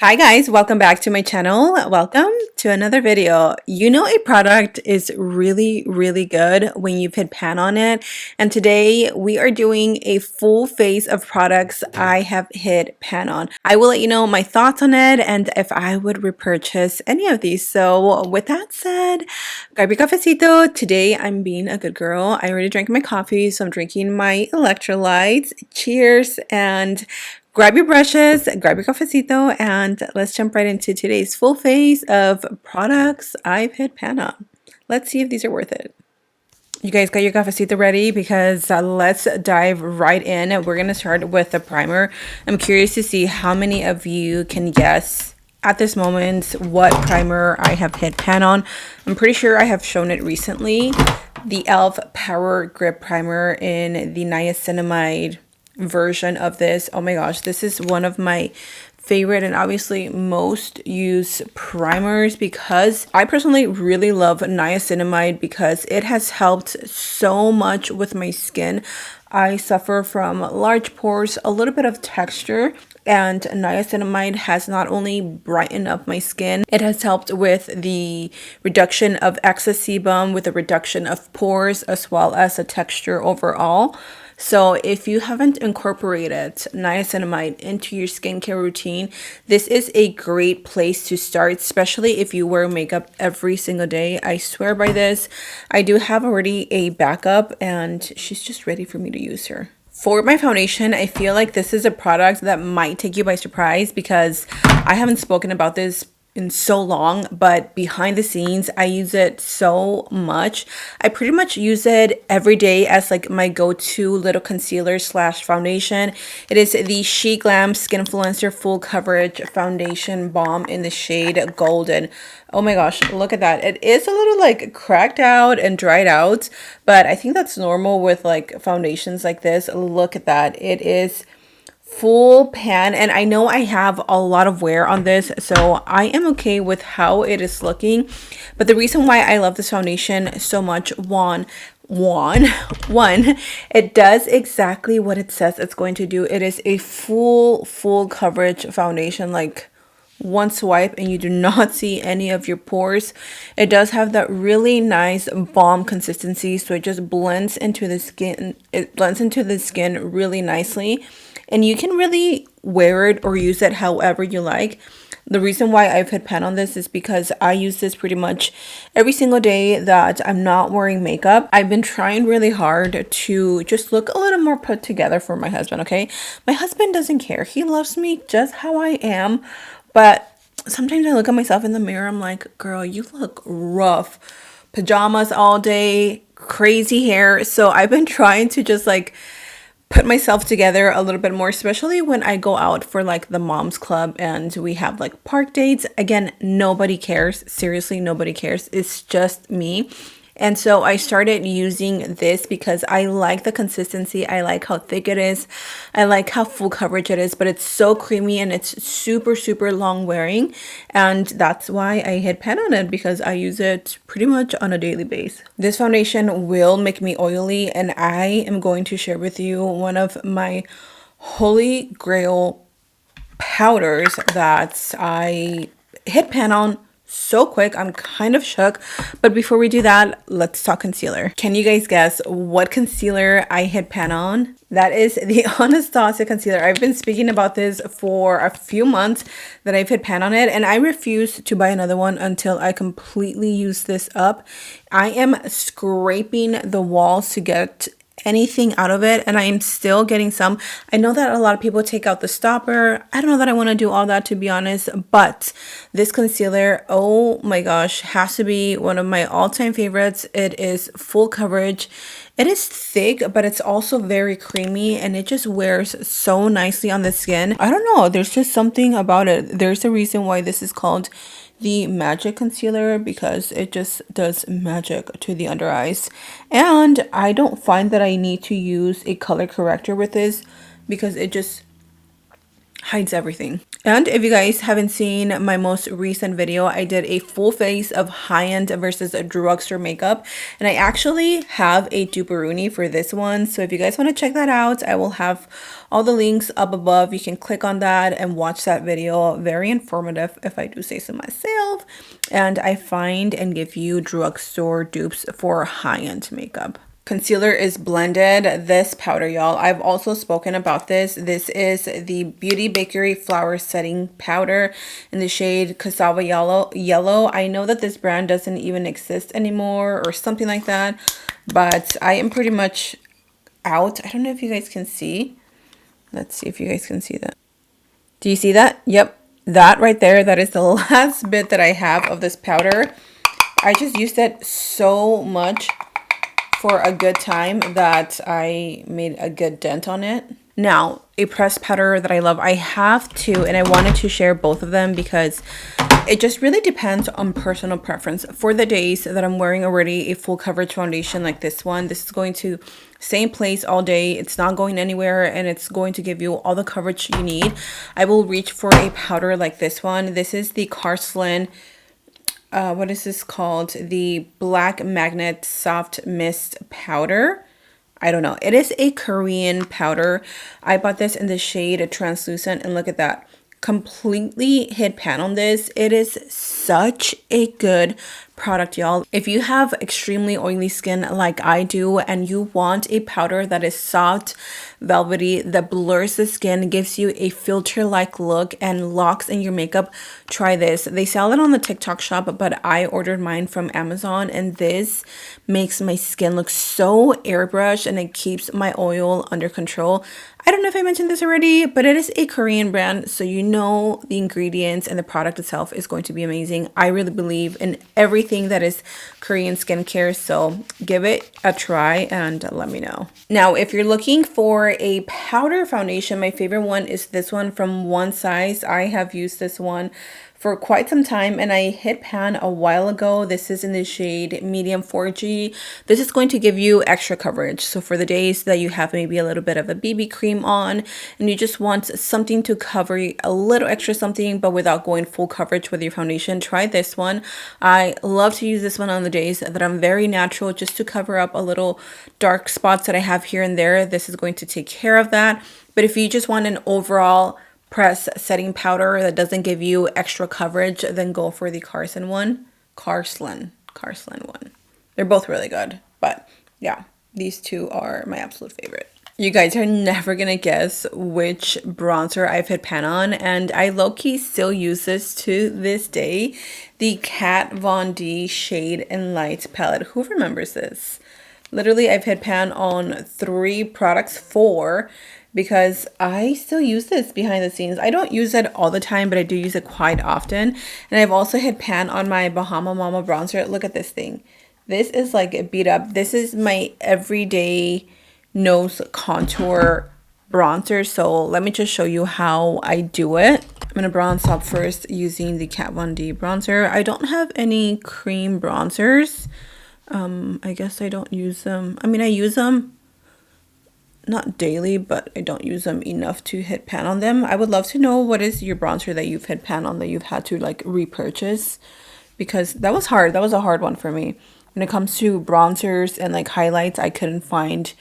Hi guys, welcome back to my channel. Welcome to another video. You know a product is really good when you've hit pan on it, and today we are doing a full face of products I have hit pan on. I will let you know my thoughts on it and if I would repurchase any of these. So with that said, grab your cafecito. Today I'm being a good girl. I already drank my coffee, so I'm drinking my electrolytes. Cheers, and grab your brushes, grab your cafecito, and let's jump right into today's full face of products I've hit pan on. Let's see if these are worth it. You guys got your cafecito ready? Because let's dive right in. We're going to start with the primer. I'm curious to see how many of you can guess at this moment what primer I have hit pan on. I'm pretty sure I have shown it recently. The e.l.f. Power Grip Primer in the Niacinamide version of this. Oh my gosh, this is one of my favorite and obviously most used primers because I personally really love niacinamide because it has helped so much with my skin. I suffer from large pores, a little bit of texture, and niacinamide has not only brightened up my skin, it has helped with the reduction of excess sebum, with the reduction of pores, as well as the texture overall. So if you haven't incorporated niacinamide into your skincare routine, this is a great place to start, especially if you wear makeup every single day. I swear by this. I do have already a backup and she's just ready for me to use her. For my foundation, I feel like this is a product that might take you by surprise because I haven't spoken about this in so long, but behind the scenes I use it so much. I pretty much use it every day as like my go-to little concealer slash foundation. It is the Sheglam Skinfluencer Full Coverage Foundation Balm in the shade Golden. Oh my gosh, look at that. It is a little like cracked out and dried out, but I think that's normal with like foundations like this. Look at that. It is full pan, and I know I have a lot of wear on this, so I am okay with how it is looking. But the reason why I love this foundation so much, one, it does exactly what it says it's going to do. It is a full coverage foundation, like one swipe and you do not see any of your pores. It does have that really nice balm consistency, so it just blends into the skin. It blends into the skin really nicely, and you can really wear it or use it however you like. The reason why I've hit pan on this is because I use this pretty much every single day that I'm not wearing makeup. I've been trying really hard to just look a little more put together for my husband, okay? My husband doesn't care. He loves me just how I am. But sometimes I look at myself in the mirror, I'm like, girl, you look rough. Pajamas all day, crazy hair. So I've been trying to just like put myself together a little bit more, especially when I go out for like the mom's club and we have like park dates. Again, nobody cares. Seriously, nobody cares. It's just me. And so I started using this because I like the consistency. I like how thick it is. I like how full coverage it is, but it's so creamy and it's super long wearing. And that's why I hit pan on it, because I use it pretty much on a daily basis. This foundation will make me oily, and I am going to share with you one of my holy grail powders that I hit pan on so quick. I'm kind of shook, but before we do that, let's talk concealer. Can you guys guess what concealer I hit pan on? That is the Anastasia concealer. I've been speaking about this for a few months that I've hit pan on it, and I refuse to buy another one until I completely use this up. I am scraping the walls to get anything out of it, and I am still getting some. I know that a lot of people take out the stopper. I don't know that I want to do all that, to be honest, but this concealer, oh my gosh, has to be one of my all-time favorites. It is full coverage. It is thick, but it's also very creamy, and it just wears so nicely on the skin. I don't know, there's just something about it. There's a reason why this is called the magic concealer, because it just does magic to the under eyes. And I don't find that I need to use a color corrector with this, because it just hides everything. And if you guys haven't seen my most recent video, I did a full face of high-end versus a drugstore makeup, and I actually have a duperuni for this one. So if you guys want to check that out, I will have all the links up above. You can click on that and watch that video. Very informative, if I do say so myself. And I find and give you drugstore dupes for high-end makeup. Concealer is blended. This powder, y'all, I've also spoken about this. This is the Beauty Bakery Flower Setting Powder in the shade Casava Yellow. I know that this brand doesn't even exist anymore or something like that, but I am pretty much out. I don't know if you guys can see. Let's see if you guys can see that. Do you see that? Yep, that right there, that is the last bit that I have of this powder. I just used it so much for a good time that I made a good dent on it. Now, a pressed powder that I love, I have two, and I wanted to share both of them because it just really depends on personal preference. For the days that I'm wearing already a full coverage foundation like this one, this is going to stay in place all day. It's not going anywhere, and it's going to give you all the coverage you need. I will reach for a powder like this one. This is the Carslan, what is this called? The Black Magnet Soft Mist Powder. I don't know. It is a Korean powder. I bought this in the shade Translucent, and look at that. Completely hit pan on this. It is such a good product, y'all. If you have extremely oily skin like I do, and you want a powder that is soft, velvety, that blurs the skin, gives you a filter-like look and locks in your makeup, try this. They sell it on the TikTok shop, but I ordered mine from Amazon, and this makes my skin look so airbrushed, and it keeps my oil under control. I don't know if I mentioned this already, but it is a Korean brand, so you know the ingredients and the product itself is going to be amazing. I really believe in everything that is Korean skincare, so give it a try and let me know. Now, if you're looking for a powder foundation, my favorite one is this one from One Size. I have used this one for quite some time, and I hit pan a while ago. This is in the shade Medium 4G. This is going to give you extra coverage. So for the days that you have maybe a little bit of a BB cream on and you just want something to cover a little extra something but without going full coverage with your foundation, try this one. I love to use this one on the days that I'm very natural, just to cover up a little dark spots that I have here and there. This is going to take care of that. But if you just want an overall press setting powder that doesn't give you extra coverage, then go for the Carslan one. Carslan one. They're both really good, but yeah, these two are my absolute favorite. You guys are never gonna guess which bronzer I've hit pan on, and I low-key still use this to this day. The Kat Von D Shade and Light palette. Who remembers this? Literally, I've hit pan on 3 products, 4, because I still use this behind the scenes. I don't use it all the time, but I do use it quite often. And I've also hit pan on my Bahama Mama bronzer. Look at this thing. This is like beat up. This is my everyday nose contour bronzer. So let me just show you how I do it. I'm going to bronze up first using the Kat Von D bronzer. I don't have any cream bronzers. I guess I don't use them. I mean, I use them not daily, but I don't use them enough to hit pan on them. I would love to know what is your bronzer that you've hit pan on that you've had to like repurchase, because that was hard. That was a hard one for me. When it comes to bronzers and like highlights, I couldn't find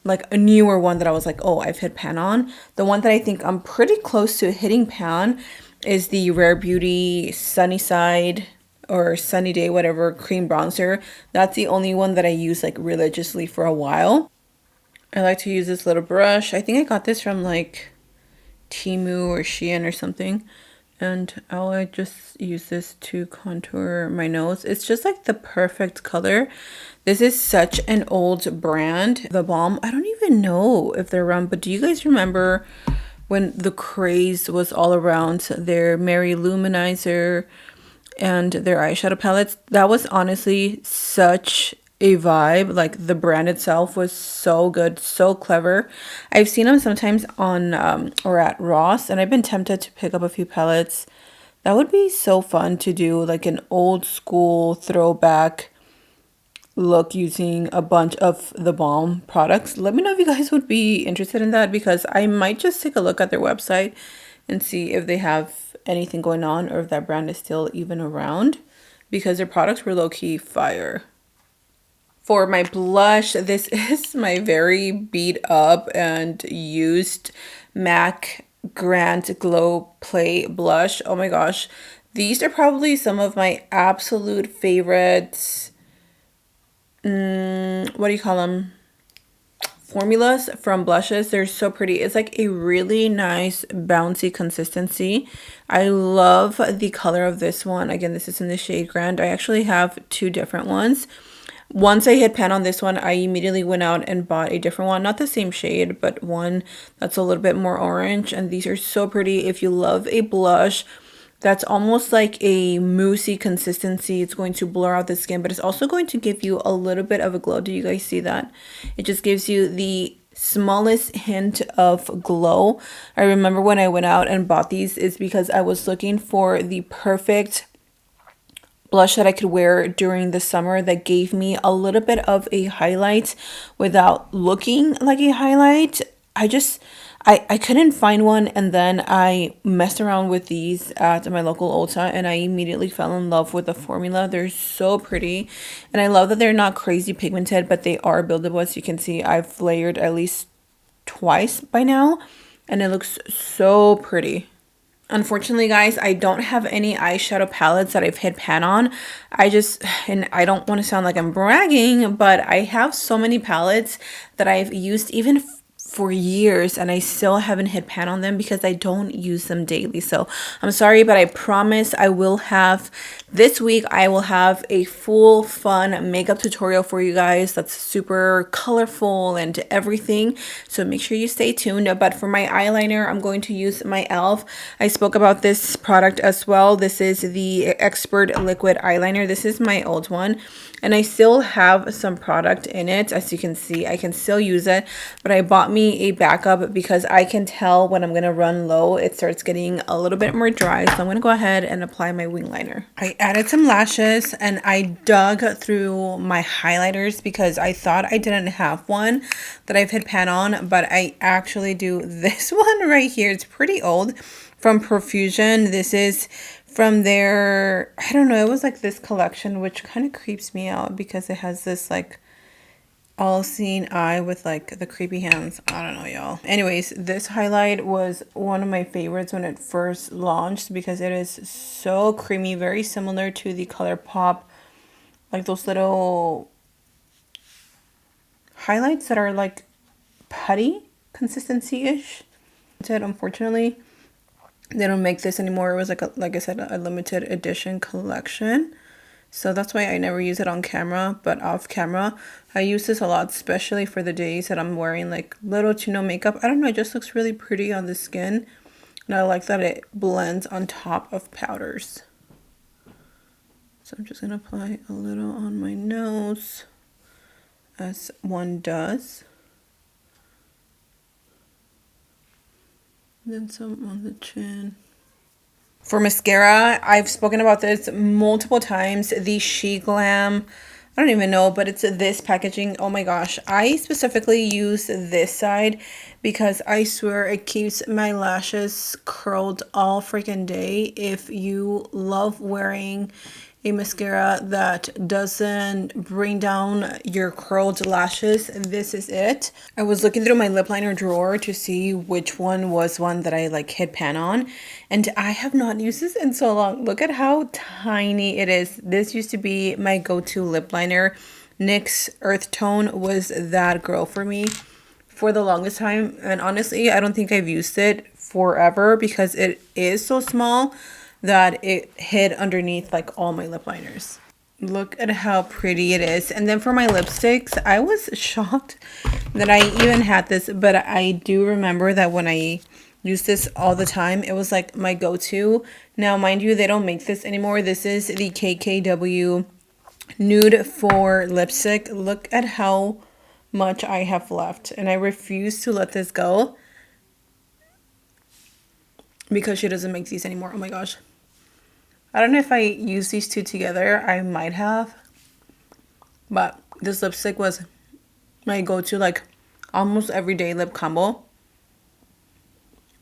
like a newer one that I was like, oh, I've hit pan on. The one that I think I'm pretty close to hitting pan is the Rare Beauty Sunny Side or Sunny Day, whatever, cream bronzer. That's the only one that I use like religiously for a while. I like to use this little brush. I think I got this from like Temu or Shein or something. And I just use this to contour my nose. It's just like the perfect color. This is such an old brand. The Balm, I don't even know if they're around, but do you guys remember when the craze was all around their Mary Luminizer and their eyeshadow palettes? That was honestly such a vibe. Like the brand itself was so good, so clever. I've seen them sometimes on or at Ross, and I've been tempted to pick up a few palettes. That would be so fun to do, like an old school throwback look using a bunch of the Balm products. Let me know if you guys would be interested in that, because I might just take a look at their website and see if they have anything going on or if that brand is still even around, because their products were low-key fire. For my blush, this is my very beat up and used MAC Grand Glow Play blush. Oh my gosh. These are probably some of my absolute favorites. What do you call them? Formulas from blushes. They're so pretty. It's like a really nice bouncy consistency. I love the color of this one. Again, this is in the shade Grand. I actually have two different ones. Once I hit pan on this one, I immediately went out and bought a different one. Not the same shade, but one that's a little bit more orange. And these are so pretty. If you love a blush that's almost like a moussey consistency, it's going to blur out the skin, but it's also going to give you a little bit of a glow. Do you guys see that? It just gives you the smallest hint of glow. I remember when I went out and bought these is because I was looking for the perfect blush that I could wear during the summer that gave me a little bit of a highlight without looking like a highlight. I couldn't find one, and then I messed around with these at my local Ulta and I immediately fell in love with the formula. They're so pretty, and I love that they're not crazy pigmented, but they are buildable. As you can see, I've layered at least twice by now and it looks so pretty. Unfortunately, guys, I don't have any eyeshadow palettes that I've hit pan on. And I don't want to sound like I'm bragging, but I have so many palettes that I've used even for years and I still haven't hit pan on them because I don't use them daily. So I'm sorry, but I promise I will have, this week I will have a full fun makeup tutorial for you guys that's super colorful and everything. So make sure you stay tuned. But for my eyeliner, I'm going to use my e.l.f. I spoke about this product as well. This is the Expert Liquid Eyeliner. This is my old one and I still have some product in it. As you can see, I can still use it, but I bought me a backup because I can tell when I'm going to run low, it starts getting a little bit more dry. So I'm going to go ahead and apply my wing liner. I added some lashes and I dug through my highlighters because I thought I didn't have one that I've hit pan on, but I actually do. This one right here, it's pretty old, from Profusion. This is from their, I don't know, it was like this collection, which kind of creeps me out because it has this like all-seeing eye with like the creepy hands. I don't know, y'all. Anyways, this highlight was one of my favorites when it first launched because it is so creamy, very similar to the ColourPop, like those little highlights that are like putty consistency-ish. Unfortunately, they don't make this anymore. It was like I said, a limited edition collection. So that's why I never use it on camera, but off camera, I use this a lot, especially for the days that I'm wearing like little to no makeup. I don't know, it just looks really pretty on the skin. And I like that it blends on top of powders. So I'm just going to apply a little on my nose, as one does. And then some on the chin. For mascara, I've spoken about this multiple times. The Sheglam, I don't even know, but it's this packaging. Oh my gosh. I specifically use this side because I swear it keeps my lashes curled all freaking day. If you love wearing a mascara that doesn't bring down your curled lashes, this is it. I was looking through my lip liner drawer to see which one was one that I like hit pan on, and I have not used this in so long. Look at how tiny it is. This used to be my go-to lip liner. NYX Earth Tone was that girl for me for the longest time, and honestly, I don't think I've used it forever because it is so small that it hid underneath like all my lip liners. Look at how pretty it is. And then for my lipsticks, I was shocked that I even had this, but I do remember that when I used this all the time, it was like my go-to. Now, mind you, they don't make this anymore. This is the KKW Nude for lipstick. Look at how much I have left, and I refuse to let this go because she doesn't make these anymore. Oh my gosh. I don't know if I use these two together. I might have. But this lipstick was my go-to like almost everyday lip combo.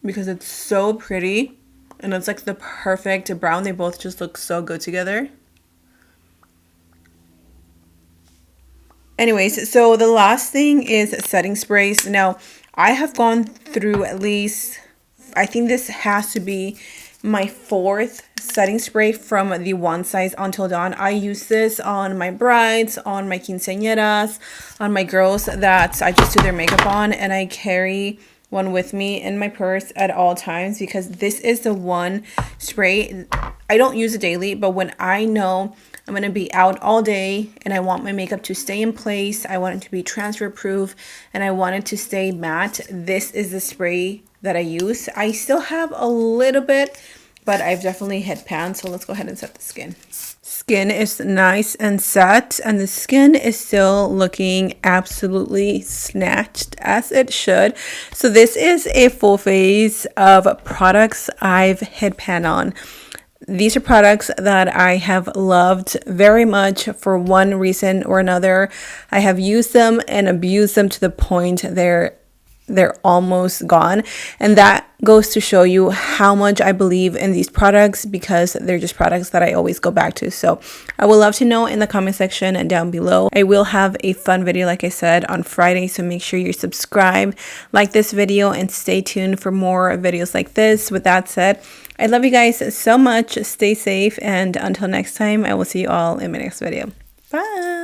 because it's so pretty and it's like the perfect brown. They both just look so good together. Anyways, so the last thing is setting sprays. Now, I have gone through at least, I think this has to be my 4th setting spray from the One Size On Til Dawn. I use this on my brides, on my quinceañeras, on my girls that I just do their makeup on, and I carry one with me in my purse at all times because this is the one spray. I don't use it daily, but when I know I'm going to be out all day and I want my makeup to stay in place, I want it to be transfer proof, and I want it to stay matte, this is the spray that I use. I still have a little bit, but I've definitely hit pan. So let's go ahead and set the skin. Skin is nice and set, and the skin is still looking absolutely snatched as it should. So this is a full face of products I've hit pan on. These are products that I have loved very much for one reason or another. I have used them and abused them to the point they're almost gone, and that goes to show you how much I believe in these products because they're just products that I always go back to. So I would love to know in the comment section and down below. I will have a fun video, like I said, on Friday, so make sure you're subscribed, like this video, and stay tuned for more videos like this. With that said, I love you guys so much. Stay safe, and until next time, I will see you all in my next video. Bye.